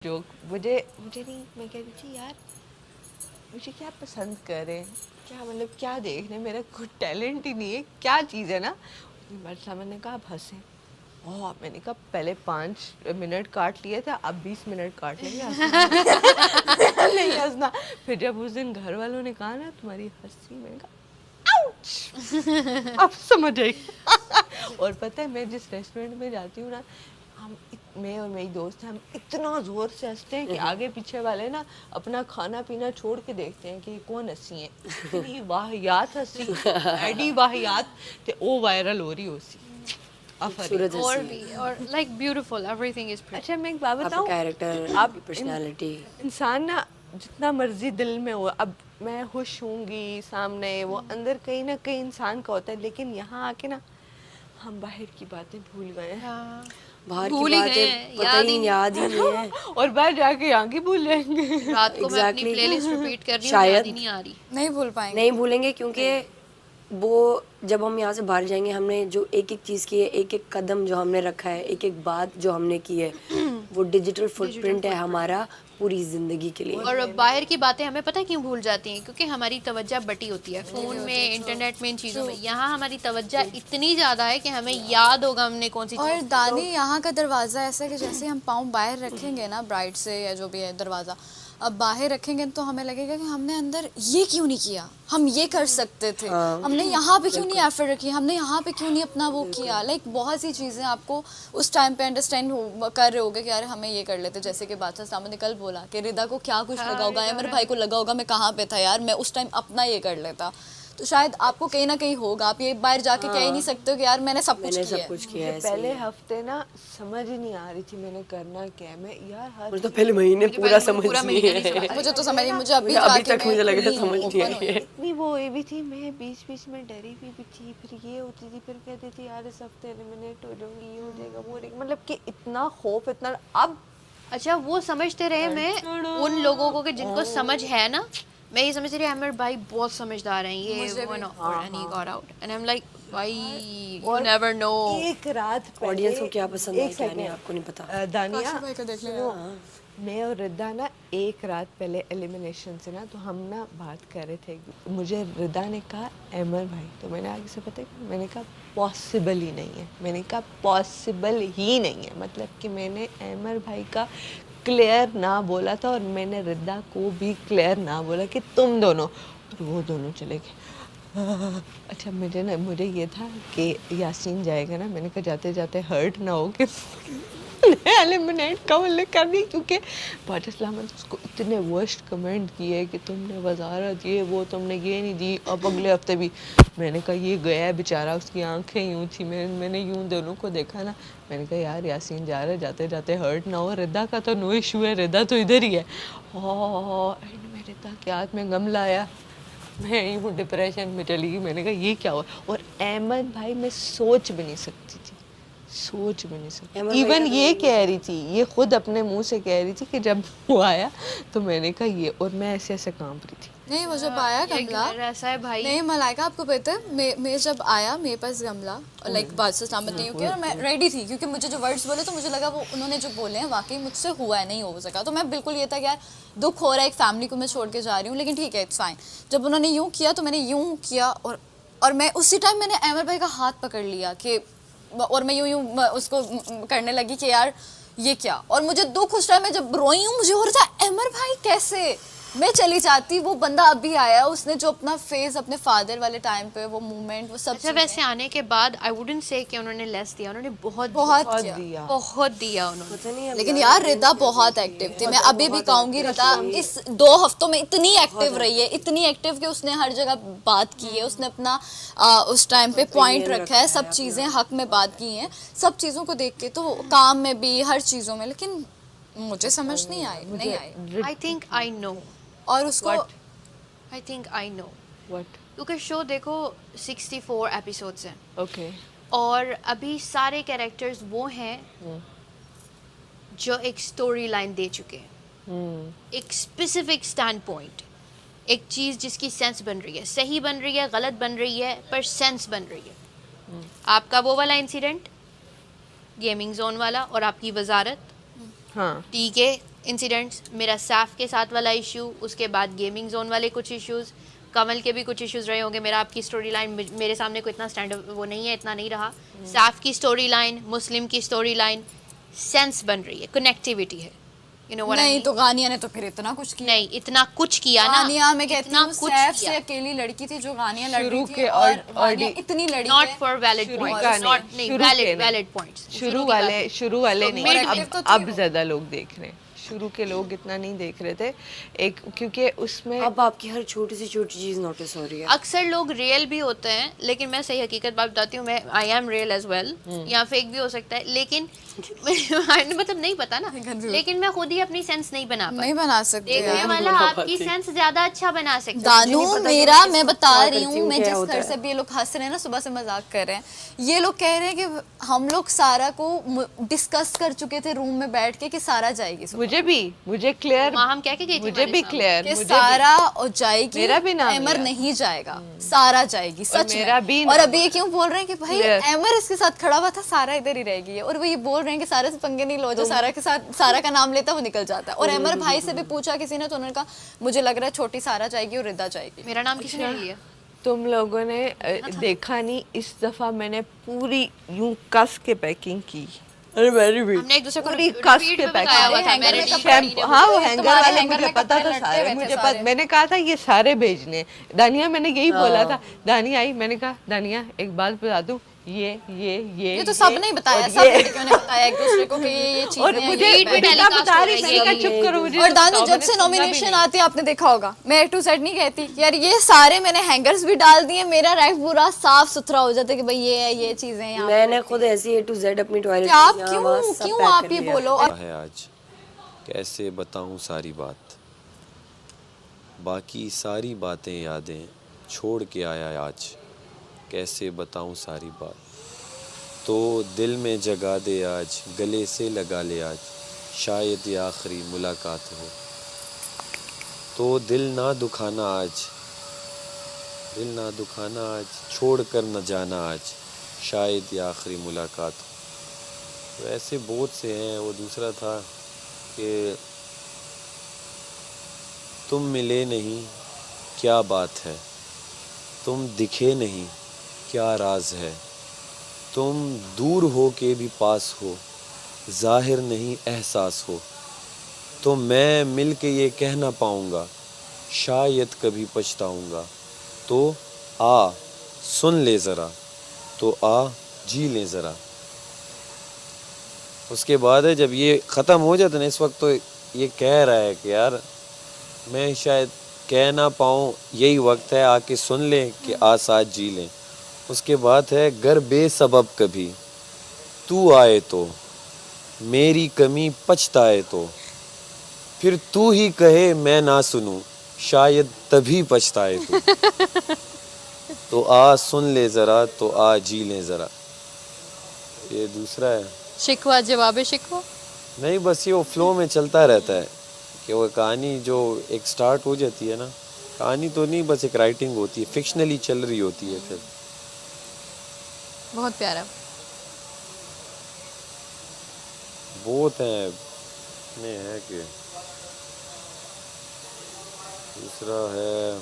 Joke मुझे नहीं, मैं कह रही थी यार मुझे क्या पसंद करें, क्या मतलब क्या देख रहे हैं, मेरा कोई टैलेंट ही नहीं है, क्या चीज़ है ना। बट सामने ने कहा आप हंसें। ओह मैंने कहा पहले 5 मिनट काट लिए थे, अब 20 मिनट काट लेंगे हंसना नहीं हंसना। फिर जब उस दिन घर वालों ने कहा ना तुम्हारी हंसी, मैंने कहा आउच अब समझ आई। और पता है मैं जिस रेस्टोरेंट में जाती हूँ ना, मैं और मेरी दोस्त हम इतना जोर से हंसते हैं कि आगे पीछे वाले ना अपना खाना पीना छोड़ के देखते हैं कि कौन हंसी है। इतनी वाहियात हंसी, एडी वाहियात ते ओ वायरल हो रही होसी। खूबसूरत और हंसी, भी और like beautiful everything is pretty. अच्छा मैं एक बात आपका बताऊं, कैरेक्टर, आप आपकी पर्सनालिटी। इंसान ना जितना मर्जी दिल में हो, अब मैं खुश होंगी सामने, वो अंदर कहीं ना कहीं इंसान का होता है, लेकिन यहाँ आके ना हम बाहर की बातें भूल गए हैं। हाँ बाहर की भूल ही गए बातें हैं, पता ही याद ही नहीं है। और बाहर जाके यहाँ की भूल जाएंगे। रात को मैं अपनी Exactly. प्लेलिस्ट रिपीट कर रही हूँ, शायद याद ही नहीं आ रही। नहीं भूल पाएंगे। नहीं भूलेंगे क्योंकि वो जब हम यहाँ से बाहर जाएंगे, हमने जो एक एक चीज़ की है, एक एक कदम जो हमने रखा है, एक एक बात जो हमने की है, वो डिजिटल फुटप्रिंट है हमारा पूरी ज़िंदगी के लिए। और बाहर की बातें हमें पता है क्यों भूल जाती हैं, क्योंकि हमारी तवज्जो बटी होती है फ़ोन में, इंटरनेट में, इन चीज़ों में। यहाँ हमारी तवज्जो इतनी ज़्यादा है कि हमें याद होगा हमने कौन सी और चीज़। दानी यहाँ का दरवाज़ा ऐसा है कि जैसे हम पाँव बाहर रखेंगे ना ब्राइट से या जो भी है दरवाज़ा, अब बाहर रखेंगे तो हमें लगेगा कि हमने अंदर ये क्यों नहीं किया, हम ये कर सकते थे, हमने यहाँ पे क्यों नहीं एफर्ट रखी, हमने यहाँ पे क्यों नहीं अपना वो किया। लाइक बहुत सी चीज़ें आपको उस टाइम पे अंडरस्टैंड कर रहे होगे कि यार हमें ये कर लेते। जैसे कि बादशाह साहब ने कल बोला कि रिदा को क्या कुछ लगा होगा, मेरे भाई को लगा होगा मैं कहाँ पे था यार, मैं उस टाइम अपना ये कर लेता। तो शायद आपको कहीं ना कहीं होगा, आप ये बाहर जाके कह ही नहीं सकते हो कि यार मैंने सब कुछ किया है। कुछ किया है। पहले हफ्ते ना समझ ही नहीं आ रही थी मैंने करना क्या है। मैं यार हर मुझे तो पहले महीने पूरा समझ पूरा नहीं महीना नहीं है। समझ। मुझे तो समझ नहीं, मुझे अभी अभी जाके तक मुझे लग रहा है समझ नहीं आई है। इतनी वो हुई भी थी, मैं बीच बीच में डरी हुई भी थी, फिर ये होती थी, फिर कहती थी यार इस हफ्ते एलिमिनेट हो जाऊंगी, ये हो जाएगा वो हो जाएगा, मतलब कि इतना खौफ इतना। अब अच्छा वो समझते रहे मैं उन लोगों को कि जिनको समझ है ना, मैं ये समझ रही अमर भाई बहुत समझदार हैं ये वो ना, and he got out and I'm like भाई you never know। एक रात पहले ऑडियंस को क्या पसंद है एक क्या नहीं सेकंड, आपको नहीं पता। दानिया काशी भाई का देख लेना। सुनो, मैं और रिदा ना एक रात पहले एलिमिनेशन से ना तो हम ना बात कर रहे थे, मुझे रिदा ने कहा अमर भाई, तो मैंने आगे से पता है मैंने कहा पॉसिबल ही नहीं है, मैंने कहा पॉसिबल ही नहीं है, मतलब कि मैंने अमर भाई का क्लियर ना बोला था और मैंने रिदा को भी क्लियर ना बोला कि तुम दोनों, और वो दोनों चले गए। अच्छा मुझे ये था कि यासीन जाएगा ना, मैंने कहा जाते जाते हर्ट ना हो कि एलिमिनेट का उल्लेख कर दी, क्योंकि पाकिस्तान ने उसको इतने वर्स्ट कमेंट किए कि तुमने वजारत ये वो तुमने ये नहीं दी। अब अगले हफ्ते भी मैंने कहा ये गया बेचारा, उसकी आंखें यूँ थी, मैंने यूँ दोनों को देखा ना, मैंने कहा यार यासीन जा रहे जाते जाते हर्ट ना हो, रिदा का तो नो इशू है, रिदा तो इधर ही है। एंड में रिदा के हाथ में गमला आया, मैं यूँ डिप्रेशन में चली गई, मैंने कहा ये क्या हुआ। और अहमद भाई मैं सोच भी नहीं सकती थी, सोच भी नहीं सकती। अहमद भाई इवन का ये कह रही थी, ये खुद अपने मुंह से कह रही थी कि जब वो आया तो मैंने कहा ये, और मैं ऐसे ऐसे कांप रही थी। नहीं वो जब आया ये गमला, घर ऐसा है भाई। नहीं मलाइका आपको पता है मैं जब आया मेरे पास गमला लाइक बादशाह सामत नहीं हो और मैं रेडी थी, क्योंकि मुझे जो वर्ड्स बोले तो मुझे लगा वो उन्होंने जो बोले हैं वाकई मुझसे हुआ है, नहीं हो सका। तो मैं बिल्कुल ये था कि यार दुख हो रहा है, एक फैमिली को मैं छोड़ के जा रही हूँ, लेकिन ठीक है इट्स फाइन। जब उन्होंने यूँ किया तो मैंने यूँ किया और मैं उसी टाइम मैंने अमर भाई का हाथ पकड़ लिया कि, और मैं यूँ उसको करने लगी कि यार ये क्या। और मुझे दुख उस टाइम में जब रोई हूँ मुझे हो रहा था अमर भाई कैसे मैं चली जाती, वो बंदा अभी आया उसने जो अपना फेस अपने फादर वाले टाइम पे वो मूवमेंट वो सब अच्छा वैसे आने के बाद आई वुडंट से कि उन्होंने लेस दिया, उन्होंने बहुत बहुत बहुत किया। दिया। बहुत दिया उन्होंने। पता नहीं अब लेकिन यार रिदा बहुत एक्टिव थी, मैं अभी भी कहूंगी रिदा इस 2 हफ्तों में इतनी एक्टिव रही है, इतनी एक्टिव कि उसने हर जगह बात की है, उसने अपना उस टाइम पे पॉइंट रखा है, सब चीजें हक में बात की हैं, सब चीजों को देख के, तो काम में भी हर चीजों में। लेकिन मुझे समझ नहीं आई आई थिंक आई नो, और उसको I think I know, what? क्योंकि शो देखो 64 एपिसोड्स हैं ओके और अभी सारे कैरेक्टर्स वो हैं जो एक स्टोरी लाइन दे चुके हैं, एक स्पेसिफिक स्टैंड पॉइंट, एक चीज़ जिसकी सेंस बन रही है, सही बन रही है गलत बन रही है पर सेंस बन रही है। आपका वो वाला इंसिडेंट गेमिंग जोन वाला और आपकी वजारत, हाँ ठीक है इंसिडेंट्स, मेरा सैफ के साथ वाला इशू, उसके बाद गेमिंग जोन वाले कुछ इश्यूज़, कमल के भी कुछ इश्यूज़ रहे होंगे। मेरा आपकी स्टोरी लाइन मेरे सामने कोई इतना स्टैंड वो नहीं है, इतना नहीं रहा। सैफ की स्टोरी लाइन, मुस्लिम की स्टोरी लाइन, सेंस बन रही है, कनेक्टिविटी है। You know what I नहीं mean? तो गानिया ने तो फिर इतना कुछ किया। नहीं, इतना कुछ किया ना। गानिया में कहती इतना हूँ कुछ सैफ से किया। अकेली लड़की थी जो गानिया लड़ शुरू रही थी के और और गानिया इतनी लड़ी Not है। for valid शुरू points. का Not नहीं, नहीं, शुरू के valid नहीं। valid points. शुरू वाले नहीं, Mid-wave तो अब थी वो। ज्यादा लोग देख रहे हैं। शुरू के लोग इतना नहीं देख रहे थे, एक क्योंकि उसमें अब आपकी हर छोटी सी छोटी चीज नोटिस हो रही है। अक्सर लोग रियल भी होते हैं, लेकिन मैं सही हकीकत बात बताती हूँ, मैं I am real as well, या फेक भी हो सकता है, लेकिन मतलब नहीं पता ना, लेकिन मैं खुद ही अपनी सेंस नहीं बना नहीं पाती। बना सकते देखने यार। वाला आपकी सेंस ज्यादा अच्छा बना सकता है। दानू मुझे नहीं पता मेरा कि मैं मैं बता क्या रही करती हूँ, हूँ, मैं क्या जिस होता घर है। से भी ये लोग हंस रहे हैं ना, सुबह से मजाक कर रहे हैं, ये लोग कह रहे हैं कि हम लोग सारा को डिस्कस कर चुके थे रूम में बैठ के कि सारा जाएगी सुबह। मुझे क्लियर, वहाँ हम क्या क्या गई थी मुझे हमारे भी सामने? क्लियर, कि मुझे सारा और जाएगी, मेरा भी नाम एमर लिया। नहीं जाएगा, सारा जाएगी सच में। मेरा भी और नाम अभी ये क्यों बोल रहे हैं कि भाई Clear। एमर इसके साथ खड़ा हुआ था, सारा इधर ही रहेगी, और वो ये बोल रहे हैं कि सारे से पंगे नहीं लो, जो सारा के साथ सारा का नाम लेता है वो निकल जाता है। और एमर भाई से भी पूछा किसी ने तो उन्होंने कहा मुझे लग रहा है छोटी सारा जाएगी और रिदा जाएगी। मेरा नाम किसने लिया? तुम लोगों ने देखा नहीं, इस दफा मैंने पूरी यूं कस के पैकिंग की। अरे वेरी बिग। हमने एक दूसरे को पूरी repeat कस में के बताया हुआ था। हैंगर मैंने में टी-शर्ट कपड़े- नहीं ने हाँ वो बोला। हैंगर तुम्हारे वाले हैंगर मुझे में पता कपड़े था लटके सारे, हुए थे मुझे सारे। मैंने कहा था ये सारे भेजने। दानिया मैंने यही बोला था, दानिया आई, मैंने कहा दानिया एक बात बता दूं, ये ये तो सब नहीं बताया, और सब लड़कियों ने बताया एक दूसरे को कि ये चीजें और हैं, मुझे ये Repeat में बेटा telecast बता हो रही रही थी, है मैंने कहा ये। चुप करो मुझे और तो दानू बताओ, जब मैंने से सुनना भी नॉमिनेशन नहीं। आती है आपने देखा होगा, मैं A to Z नहीं कहती यार, ये सारे मैंने हैंगर्स भी डाल दिए, मेरा रैक पूरा साफ सुथरा हो जाता है कि भाई ये है, ये चीजें यहाँ मैंने खुद ऐसी A to Z अपनी टॉयलेट आप क्यों आप ये बोलो। और है आज कैसे बताऊं सारी बात, बाकी सारी बातें यादें छोड़ के आया आज, कैसे बताऊं सारी बात। तो दिल में जगा दे आज, गले से लगा ले आज, शायद ये आखिरी मुलाकात हो। तो दिल ना दुखाना आज, दिल ना दुखाना आज, छोड़ कर न जाना आज, शायद ये आखिरी मुलाकात हो। तो ऐसे बहुत से हैं। वो दूसरा था कि तुम मिले नहीं क्या बात है, तुम दिखे नहीं क्या राज है, तुम दूर हो के भी पास हो, जाहिर नहीं एहसास हो। तो मैं मिल के ये कह ना पाऊँगा, शायद कभी पछताऊँगा। तो आ सुन ले ज़रा, तो आ जी ले ज़रा। उसके बाद है जब ये ख़त्म हो जाता ना, इस वक्त तो ये कह रहा है कि यार मैं शायद कह ना पाऊँ, यही वक्त है आके सुन ले कि आ साथ जी लें। उसके बाद है गर बेसबब कभी तू आए तो, मेरी कमी पछताए तो, फिर तू ही कहे मैं ना सुनूं, शायद तभी पछताए तू। तो आ सुन ले ज़रा, तो आ जी ले ज़रा। ये दूसरा है। शिकवा जवाब शिकवा। नहीं बस ये वो फ्लो में चलता रहता है कि वो कहानी जो एक स्टार्ट हो जाती है ना, कहानी तो नहीं बस एक राइटिंग होती है, फिक्शनली चल रही होती है। फिर बहुत प्यारा। बहुत हैं इतने हैं कि दूसरा है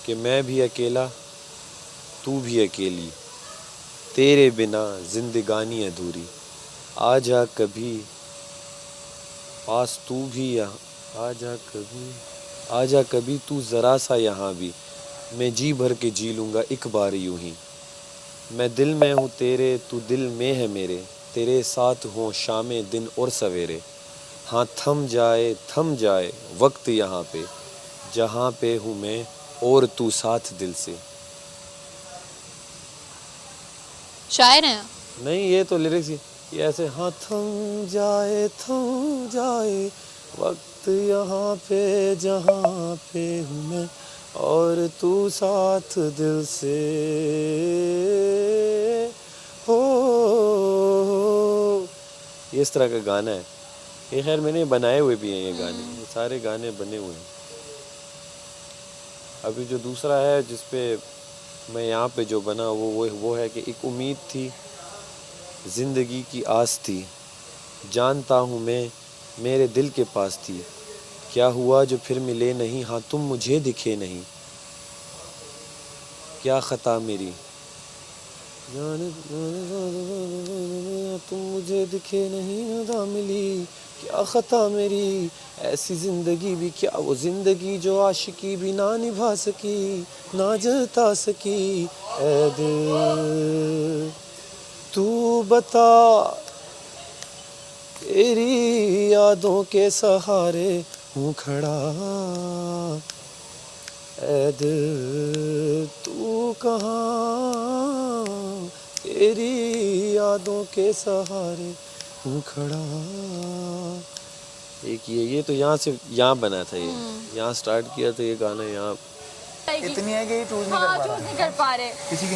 कि मैं भी अकेला तू भी अकेली, तेरे बिना जिंदगानी अधूरी, आजा कभी पास तू भी यहाँ, आजा कभी तू ज़रा सा यहाँ भी, मैं जी भर के जी लूँगा एक बार यूं ही। मैं दिल में हूँ तेरे, तू दिल में है मेरे, तेरे साथ हों शामें दिन और सवेरे। हाँ थम जाए वक्त यहाँ पे, जहाँ पे हूँ मैं और तू साथ दिल से। शायर हैं। नहीं ये तो लिरिक्स ये ऐसे, हाँ थम जाए वक्त यहाँ पे, जहाँ पे हूँ मैं और तू साथ दिल से हो। ये इस तरह का गाना है ये। खैर मैंने बनाए हुए भी हैं ये गाने, ये सारे गाने बने हुए हैं। अभी जो दूसरा है जिस पे मैं यहाँ पे जो बना वो है कि एक उम्मीद थी, ज़िंदगी की आस थी, जानता हूँ मैं मेरे दिल के पास थी, क्या हुआ जो फिर मिले नहीं, हाँ तुम मुझे दिखे नहीं, क्या खता मेरी, तुम मुझे दिखे नहीं, अदा मिली, क्या खता मेरी, ऐसी जिंदगी भी क्या वो जिंदगी जो आशिकी भी ना निभा सकी, ना जता सकी, ऐ दिल तू बता, तेरी यादों के सहारे हूँ खड़ा, ऐ दिल तू कहाँ, तेरी यादों के सहारे हूँ खड़ा। एक ये तो यहाँ से यहाँ बना था, ये यहाँ स्टार्ट किया तो ये गाना यहाँ इतनी है कि चूज नहीं हाँ कर पा चूज रहा नहीं कर पा रहे किसी की